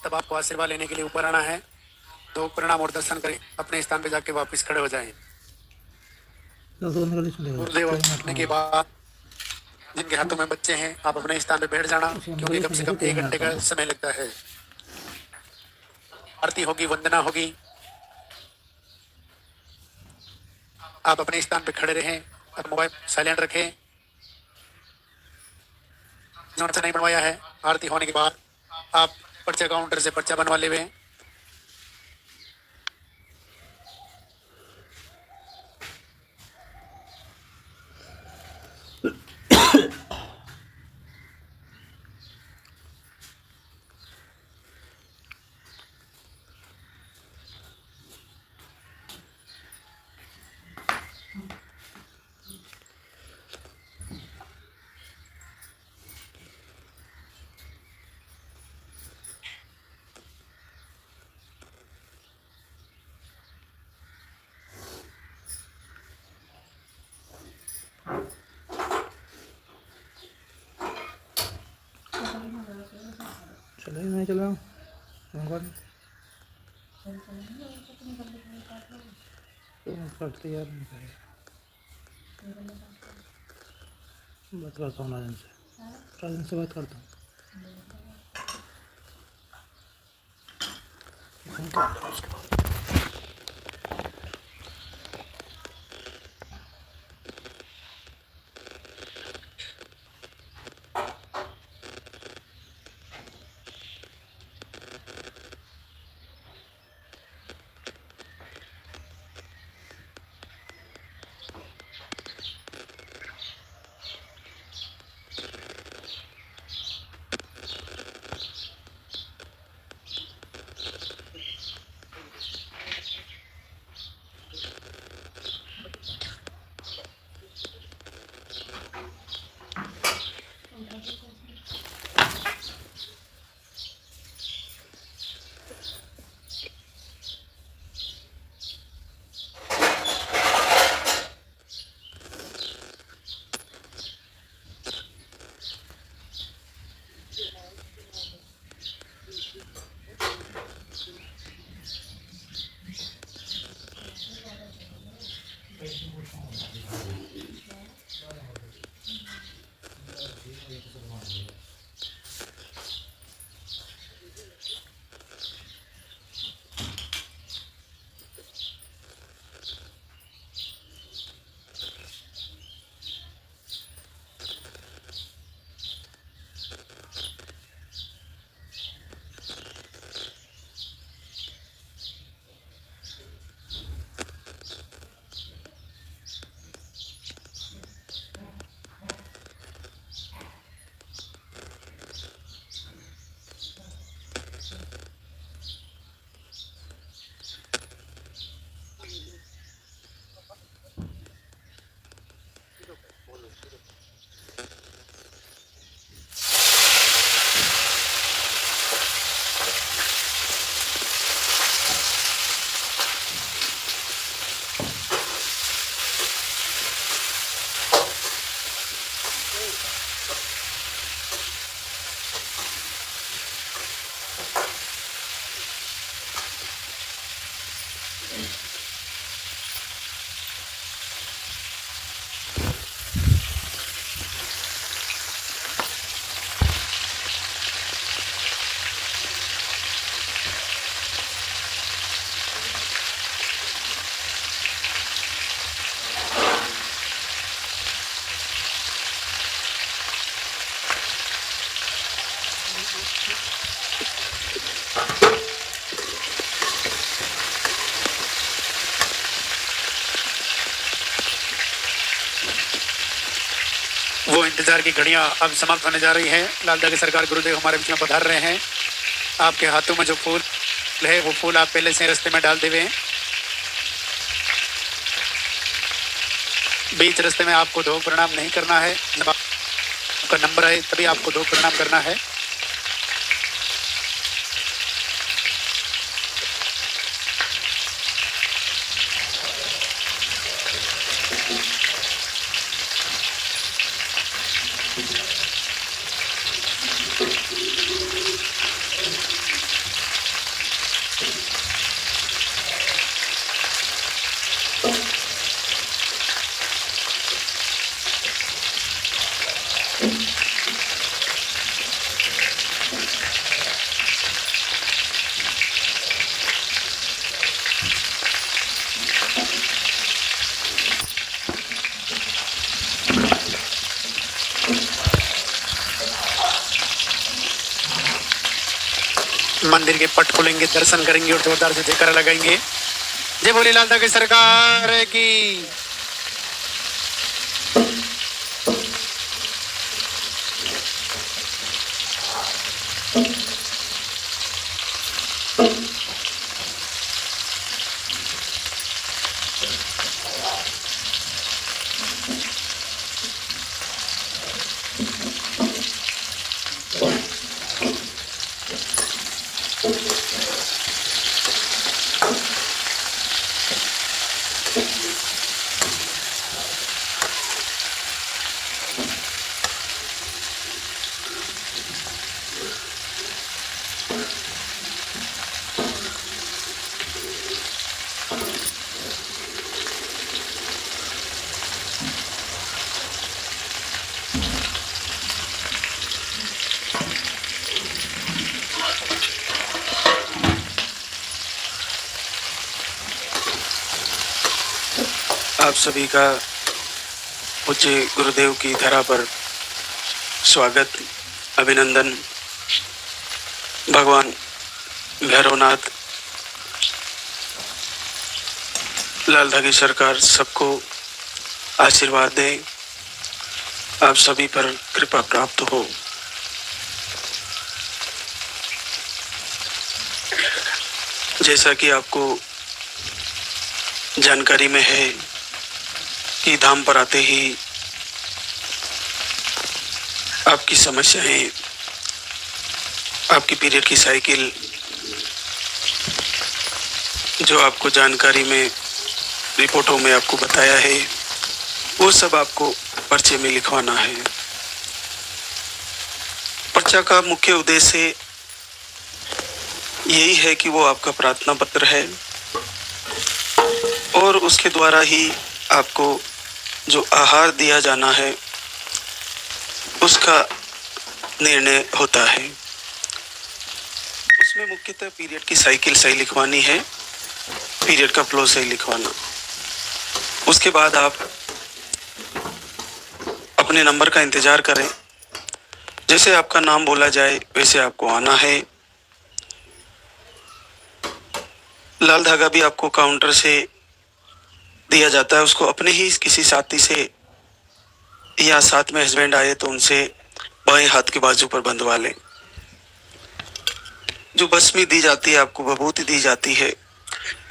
तब आपको आशीर्वाद लेने के लिए ऊपर आना है। दो प्रणाम और दर्शन करें, अपने स्थान पे जाके वापस खड़े हो जाएं। गुरुदेव उठने के बाद जिनके हाथों में बच्चे हैं, आप अपने स्थान पे बैठ जाना, क्योंकि कम से कम 1 घंटे का समय लगता है। आरती होगी, वंदना होगी। आप अपने स्थान पे खड़े रहें, अब मोबाइल साइलेंट रखें। जिन्होंने नहीं बनवाया है, आरती होने के बाद आप पर्चा काउंटर से पर्चा बनवा ले। चलो मैं चलाऊँ करते यार नहीं करेगा बात करता हूँ राजन से बात करता हूँ। वो इंतजार की घड़ियां अब समाप्त होने जा रही हैं। लालदा की सरकार गुरुदेव हमारे बीच में पधार रहे हैं। आपके हाथों में जो फूल है, वो फूल आप पहले से रास्ते में डाल देवे हैं। बीच रास्ते में आपको दो प्रणाम नहीं करना है। जब आपका नंबर आए तभी आपको दो प्रणाम करना है। मंदिर के पट खोलेंगे, दर्शन करेंगे और जोरदार से जयकारा लगाएंगे। जय बोले लाल की सरकार की। आप सभी का पूज्य गुरुदेव की धरा पर स्वागत, अभिनंदन। भगवान भैरवनाथ, लाल की सरकार सबको आशीर्वाद दे, आप सभी पर कृपा प्राप्त हो। जैसा कि आपको जानकारी में है कि धाम पर आते ही आपकी समस्याएं, आपकी पीरियड की साइकिल, जो आपको जानकारी में रिपोर्टों में आपको बताया है, वो सब आपको पर्चे में लिखवाना है। पर्चा का मुख्य उद्देश्य यही है कि वो आपका प्रार्थना पत्र है और उसके द्वारा ही आपको जो आहार दिया जाना है उसका निर्णय होता है। उसमें मुख्यतः पीरियड की साइकिल सही लिखवानी है, पीरियड का फ्लो सही लिखवाना। उसके बाद आप अपने नंबर का इंतजार करें। जैसे आपका नाम बोला जाए वैसे आपको आना है। लाल धागा भी आपको काउंटर से दिया जाता है, उसको अपने ही किसी साथी से या साथ में हस्बैंड आए तो उनसे बाएं हाथ के बाजू पर बंधवा लें। जो भस्मी दी जाती है, आपको विभूति दी जाती है,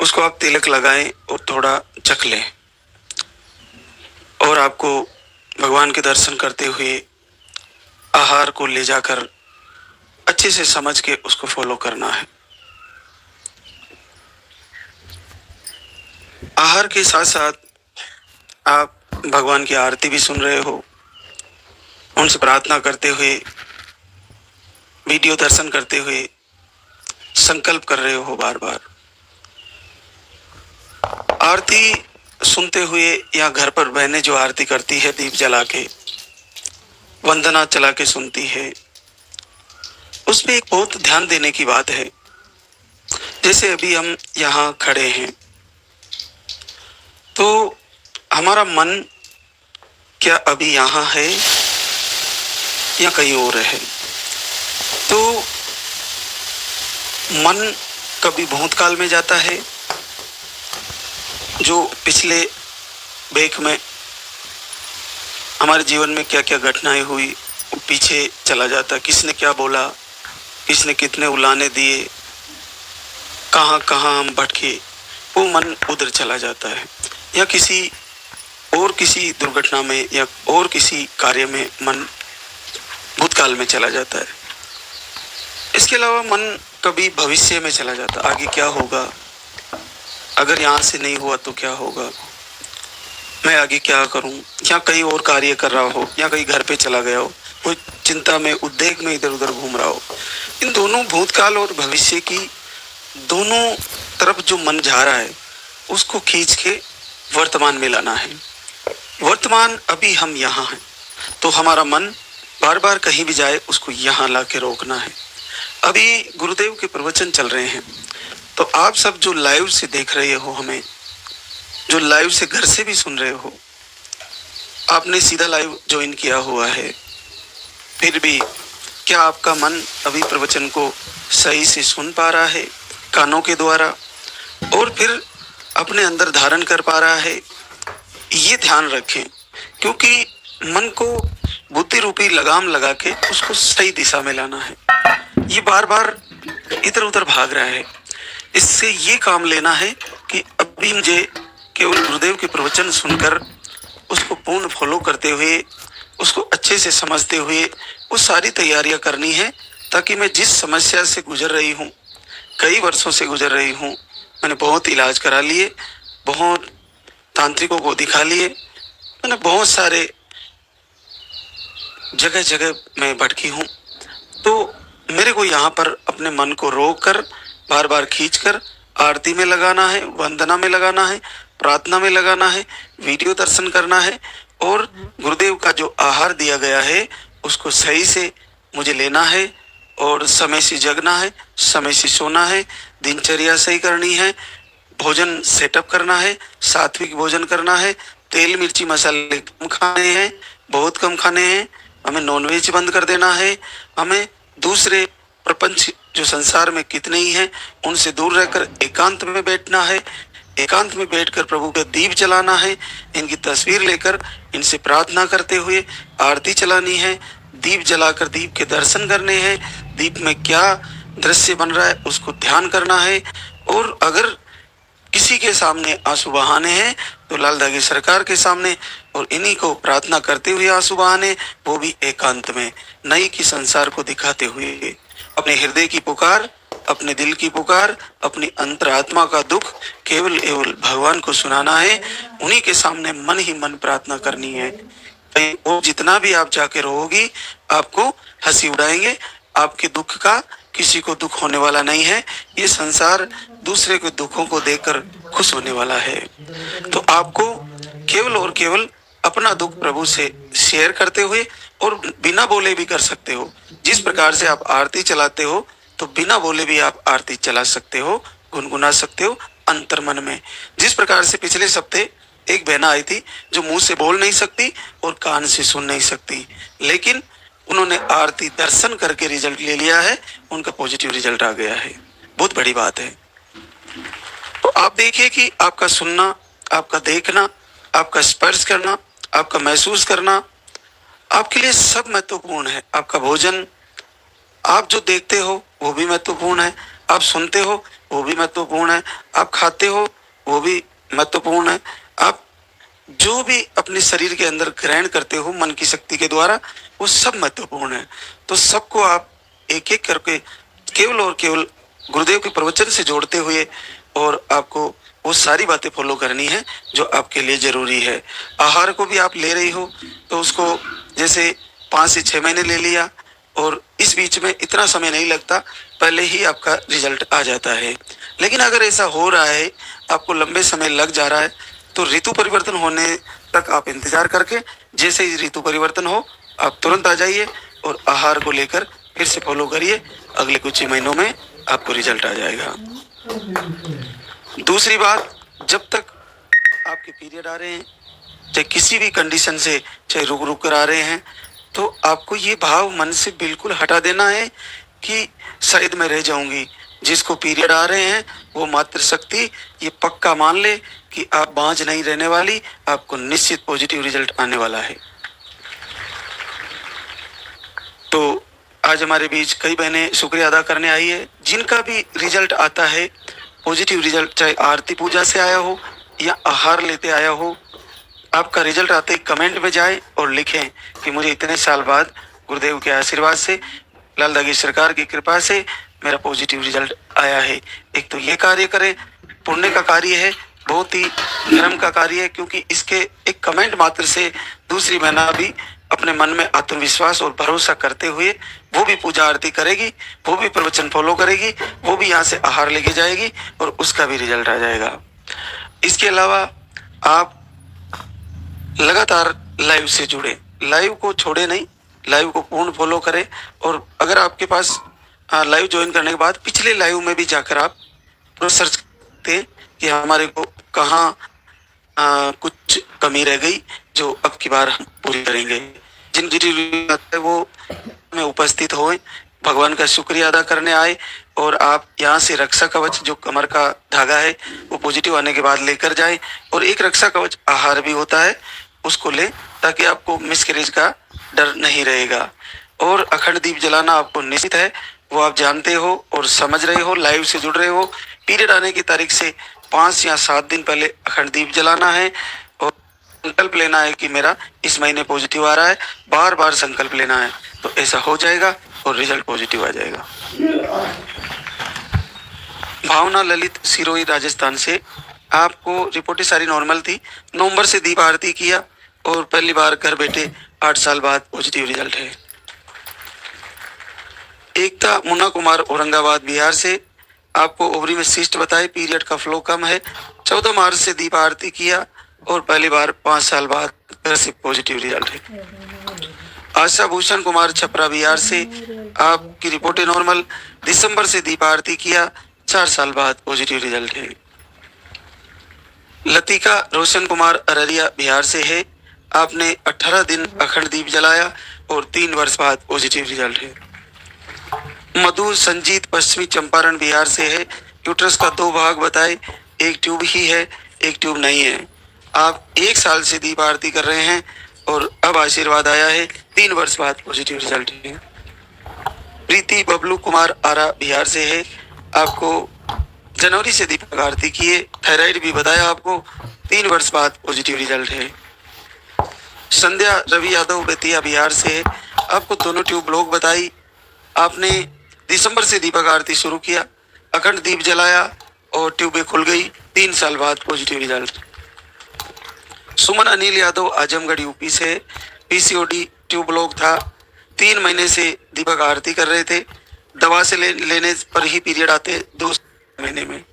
उसको आप तिलक लगाएं और थोड़ा चख लें और आपको भगवान के दर्शन करते हुए आहार को ले जाकर अच्छे से समझ के उसको फॉलो करना है। आहार के साथ साथ आप भगवान की आरती भी सुन रहे हो, उनसे प्रार्थना करते हुए, वीडियो दर्शन करते हुए संकल्प कर रहे हो बार बार। आरती सुनते हुए या घर पर बहनें जो आरती करती है दीप जला के, वंदना चला के सुनती है, उसमें एक बहुत ध्यान देने की बात है। जैसे अभी हम यहाँ खड़े हैं तो हमारा मन क्या अभी यहाँ है या कहीं और है? तो मन कभी भूतकाल में जाता है, जो पिछले वेक में हमारे जीवन में क्या क्या घटनाएं हुई वो पीछे चला जाता। किसने क्या बोला, किसने कितने उलाने दिए, कहाँ कहाँ हम भटके, वो मन उधर चला जाता है। या किसी दुर्घटना में या और किसी कार्य में मन भूतकाल में चला जाता है। इसके अलावा मन कभी भविष्य में चला जाता, आगे क्या होगा, अगर यहाँ से नहीं हुआ तो क्या होगा, मैं आगे क्या करूं, या कहीं और कार्य कर रहा हो या कहीं घर पे चला गया हो, कोई चिंता में, उद्वेग में इधर उधर घूम रहा हो। इन दोनों भूतकाल और भविष्य की दोनों तरफ जो मन जा रहा है उसको खींच के वर्तमान में लाना है। वर्तमान अभी हम यहाँ हैं तो हमारा मन बार बार कहीं भी जाए उसको यहाँ ला के रोकना है। अभी गुरुदेव के प्रवचन चल रहे हैं तो आप सब जो लाइव से देख रहे हो, हमें जो लाइव से घर से भी सुन रहे हो, आपने सीधा लाइव ज्वाइन किया हुआ है, फिर भी क्या आपका मन अभी प्रवचन को सही से सुन पा रहा है कानों के द्वारा, और फिर अपने अंदर धारण कर पा रहा है? ये ध्यान रखें, क्योंकि मन को बुद्धि रूपी लगाम लगा के उसको सही दिशा में लाना है। ये बार बार इधर उधर भाग रहा है। इससे ये काम लेना है कि अभी मुझे केवल गुरुदेव के प्रवचन सुनकर उसको पूर्ण फॉलो करते हुए, उसको अच्छे से समझते हुए वो सारी तैयारियां करनी है, ताकि मैं जिस समस्या से गुजर रही हूँ, कई वर्षों से गुजर रही हूँ, मैंने बहुत इलाज करा लिए, बहुत तांत्रिकों को दिखा लिए, मैंने बहुत सारे जगह जगह मैं भटकी हूँ, तो मेरे को यहाँ पर अपने मन को रोक कर बार बार खींच कर आरती में लगाना है, वंदना में लगाना है, प्रार्थना में लगाना है, वीडियो दर्शन करना है, और गुरुदेव का जो आहार दिया गया है उसको सही से मुझे लेना है, और समय से जगना है, समय से सोना है, दिनचर्या सही करनी है, भोजन सेटअप करना है, सात्विक भोजन करना है, तेल मिर्ची मसाले कम खाने हैं, बहुत कम खाने हैं, हमें नॉनवेज बंद कर देना है, हमें दूसरे प्रपंच जो संसार में कितने ही हैं उनसे दूर रहकर एकांत में बैठना है, एकांत में बैठकर प्रभु का दीप जलाना है, इनकी तस्वीर लेकर इनसे प्रार्थना करते हुए आरती चलानी है, दीप जलाकर दीप के दर्शन करने हैं, दीप में क्या दृश्य बन रहा है उसको ध्यान करना है, और अगर किसी के सामने आंसू बहाने हैं तो लाल धागे सरकार के सामने, और इन्हीं को प्रार्थना करते हुए आंसू बहाने, वो भी एकांत में, नहीं कि संसार को दिखाते हुए। अपने हृदय की पुकार, अपने दिल की पुकार, अपनी अंतरात्मा का दुख केवल केवल भगवान को सुनाना है, उन्हीं के सामने मन ही मन प्रार्थना करनी है। वो जितना भी आप जाके रहोगी आपको हंसी उड़ाएंगे, आपके दुख का किसी को दुख होने वाला नहीं है, ये संसार दूसरे के दुखों को देखकर खुश होने वाला है। तो आपको केवल और केवल अपना दुख प्रभु से शेयर करते हुए, और बिना बोले भी कर सकते हो, जिस प्रकार से आप आरती चलाते हो तो बिना बोले भी आप आरती चला सकते हो, गुनगुना सकते हो अंतर मन में। जिस प्रकार से पिछले सप्ताह एक बहना आई थी जो मुंह से बोल नहीं सकती और कान से सुन नहीं सकती, लेकिन उन्होंने आरती दर्शन करके रिजल्ट ले लिया है, उनका पॉजिटिव रिजल्ट आ गया है। बहुत बड़ी बात है। तो आप देखिए कि आपका सुनना, आपका देखना, आपका स्पर्श करना, आपका महसूस करना आपके लिए सब महत्वपूर्ण है। आपका भोजन, आप जो देखते हो वो भी महत्वपूर्ण है, आप सुनते हो वो भी महत्वपूर्ण है, आप खाते हो वो भी महत्वपूर्ण है, आप जो भी अपने शरीर के अंदर ग्रहण करते हो मन की शक्ति के द्वारा, वो सब महत्वपूर्ण है। तो सबको आप एक एक करके केवल और केवल गुरुदेव के प्रवचन से जोड़ते हुए, और आपको वो सारी बातें फॉलो करनी है जो आपके लिए जरूरी है। आहार को भी आप ले रही हो तो उसको जैसे 5 से 6 महीने ले लिया, और इस बीच में इतना समय नहीं लगता, पहले ही आपका रिजल्ट आ जाता है। लेकिन अगर ऐसा हो रहा है, आपको लंबे समय लग जा रहा है, तो ऋतु परिवर्तन होने तक आप इंतजार करके, जैसे ही ऋतु परिवर्तन हो आप तुरंत आ जाइए और आहार को लेकर फिर से फॉलो करिए, अगले कुछ ही महीनों में आपको रिजल्ट आ जाएगा। दूसरी बात, जब तक आपके पीरियड आ रहे हैं, चाहे किसी भी कंडीशन से, चाहे रुक रुक कर आ रहे हैं, तो आपको ये भाव मन से बिल्कुल हटा देना है कि शायद मैं रह जाऊंगी। जिसको पीरियड आ रहे हैं वो मातृ शक्ति ये पक्का मान ले कि आप बांझ नहीं रहने वाली, आपको निश्चित पॉजिटिव रिजल्ट आने वाला है। तो आज हमारे बीच कई बहनें शुक्रिया अदा करने आई है, जिनका भी रिजल्ट आता है पॉजिटिव रिजल्ट, चाहे आरती पूजा से आया हो या आहार लेते आया हो, आपका रिजल्ट आते ही कमेंट में जाए और लिखें कि मुझे इतने साल बाद गुरुदेव के आशीर्वाद से, लाल धागे सरकार की कृपा से मेरा पॉजिटिव रिजल्ट आया है। एक तो ये कार्य करें, पुण्य का कार्य है, बहुत ही धर्म का कार्य है, क्योंकि इसके एक कमेंट मात्र से दूसरी बहना भी अपने मन में आत्मविश्वास और भरोसा करते हुए वो भी पूजा आरती करेगी, वो भी प्रवचन फॉलो करेगी, वो भी यहाँ से आहार लेके जाएगी और उसका भी रिजल्ट आ जाएगा। इसके अलावा आप लगातार लाइव से जुड़े, लाइव को छोड़े नहीं, लाइव को पूर्ण फॉलो करें। और अगर आपके पास लाइव ज्वाइन करने के बाद पिछले लाइव में भी जाकर आप सर्च करते हैं कि हमारे को कहाँ कुछ कमी रह गई जो अब की बार हम पूरी करेंगे। जिन है वो में उपस्थित हो, भगवान का शुक्रिया अदा करने आए और आप यहाँ से रक्षा कवच जो कमर का धागा है वो पॉजिटिव आने के बाद लेकर जाए, और एक रक्षा कवच आहार भी होता है उसको ले, ताकि आपको मिसकैरेज का डर नहीं रहेगा। और अखंड दीप जलाना आपको निश्चित है, वो आप जानते हो और समझ रहे हो, लाइव से जुड़ रहे हो। पीरियड आने की तारीख से 5 या 7 दिन पहले अखंड दीप जलाना है और संकल्प लेना है कि मेरा इस महीने पॉजिटिव आ रहा है, बार बार संकल्प लेना है, तो ऐसा हो जाएगा और रिजल्ट पॉजिटिव आ जाएगा। भावना ललित सिरोही राजस्थान से, आपको रिपोर्टें सारी नॉर्मल थी। नवंबर से दीप आरती किया और पहली बार घर बैठे 8 साल बाद पॉजिटिव रिजल्ट है। एकता मुन्ना कुमार औरंगाबाद बिहार से, आपको ओवरी में सिस्ट बताए, पीरियड का फ्लो कम है। 14 मार्च से दीप आरती किया और पहली बार 5 साल बाद घर से पॉजिटिव रिजल्ट है। आशा भूषण कुमार छपरा बिहार से, आपकी रिपोर्टें नॉर्मल, दिसंबर से दीप आरती किया, 4 साल बाद पॉजिटिव रिजल्ट है। लतिका रोशन कुमार अररिया बिहार से है, आपने 18 दिन अखंड दीप जलाया और 3 वर्ष बाद पॉजिटिव रिजल्ट है। मधु संजीत पश्चिमी चंपारण बिहार से है, यूट्रस का 2 भाग बताए, एक ट्यूब ही है, एक ट्यूब नहीं है। आप 1 साल से दीप आरती कर रहे हैं और अब आशीर्वाद आया है, 3 वर्ष बाद पॉजिटिव रिजल्ट है। प्रीति बबलू कुमार आरा बिहार से है, आपको जनवरी से दीपक आरती किए, थायराइड भी बताया आपको, 3 वर्ष बाद पॉजिटिव रिजल्ट है। संध्या रवि यादव बेतिया बिहार से है, आपको दोनों ट्यूब ब्लॉक बताई, आपने दिसंबर से दीपक आरती शुरू किया, अखंड दीप जलाया और ट्यूबें खुल गई, 3 साल बाद पॉजिटिव रिजल्ट। सुमन अनिल यादव आजमगढ़ यूपी से, पीसीओडी ट्यूब ब्लॉक था, 3 महीने से दीपक आरती कर रहे थे, दवा से लेने पर ही पीरियड आते 2 महीने में,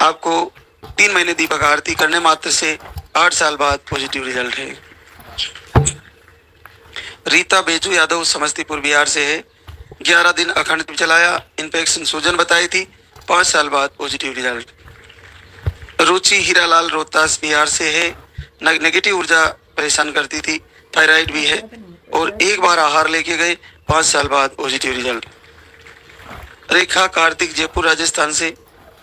आपको 3 महीने दीपक आरती करने मात्र से 8 साल बाद पॉजिटिव रिजल्ट है। रीता बेजू यादव समस्तीपुर बिहार से है, 11 दिन अखंड दीप जलाया, इन्फेक्शन सूजन बताई थी, 5 साल बाद पॉजिटिव रिजल्ट। रुचि हीरालाल रोहतास बिहार से है, नेगेटिव ऊर्जा परेशान करती थी, थायराइड भी है और 1 बार आहार लेके गए, 5 साल बाद पॉजिटिव रिजल्ट। रेखा कार्तिक जयपुर राजस्थान से,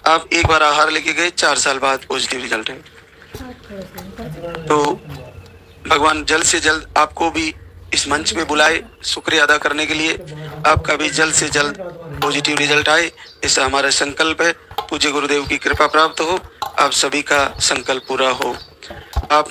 आप 1 बार आहार लेके गए, 4 साल बाद पॉजिटिव रिजल्ट है। तो भगवान जल्द से जल्द आपको भी इस मंच पे बुलाए शुक्रिया अदा करने के लिए, आपका भी जल्द से जल्द पॉजिटिव रिजल्ट आए, ऐसा हमारा संकल्प है। पूज्य गुरुदेव की कृपा प्राप्त हो, आप सभी का संकल्प पूरा हो। आप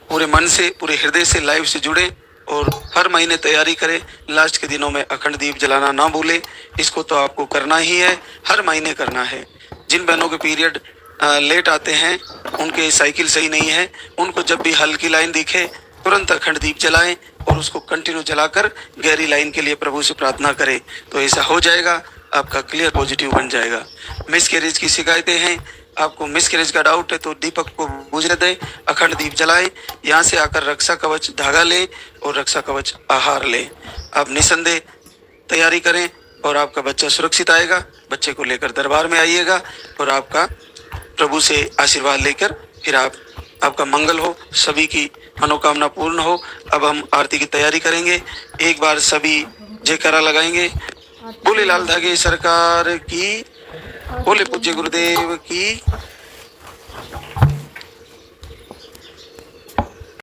पूरे मन से, पूरे हृदय से लाइव से जुड़े और हर महीने तैयारी करें, लास्ट के दिनों में अखंड दीप जलाना ना भूलें, इसको तो आपको करना ही है, हर महीने करना है। जिन बहनों के पीरियड लेट आते हैं, उनके साइकिल सही नहीं है, उनको जब भी हल्की लाइन दिखे तुरंत अखंड दीप जलाएं और उसको कंटिन्यू जलाकर गहरी लाइन के लिए प्रभु से प्रार्थना करें, तो ऐसा हो जाएगा, आपका क्लियर पॉजिटिव बन जाएगा। मिसकैरेज की शिकायतें हैं, आपको मिसकैरेज का डाउट है तो दीपक को बुझने दें, अखंड दीप जलाएं, यहाँ से आकर रक्षा कवच धागा लें और रक्षा कवच आहार लें। आप निसंदेह तैयारी करें और आपका बच्चा सुरक्षित आएगा। बच्चे को लेकर दरबार में आइएगा और आपका प्रभु से आशीर्वाद लेकर फिर आपका मंगल हो, सभी की मनोकामना पूर्ण हो। अब हम आरती की तैयारी करेंगे, एक बार सभी जयकारा लगाएंगे। बोले लाल धागे सरकार की, बोले पूज्य गुरुदेव की।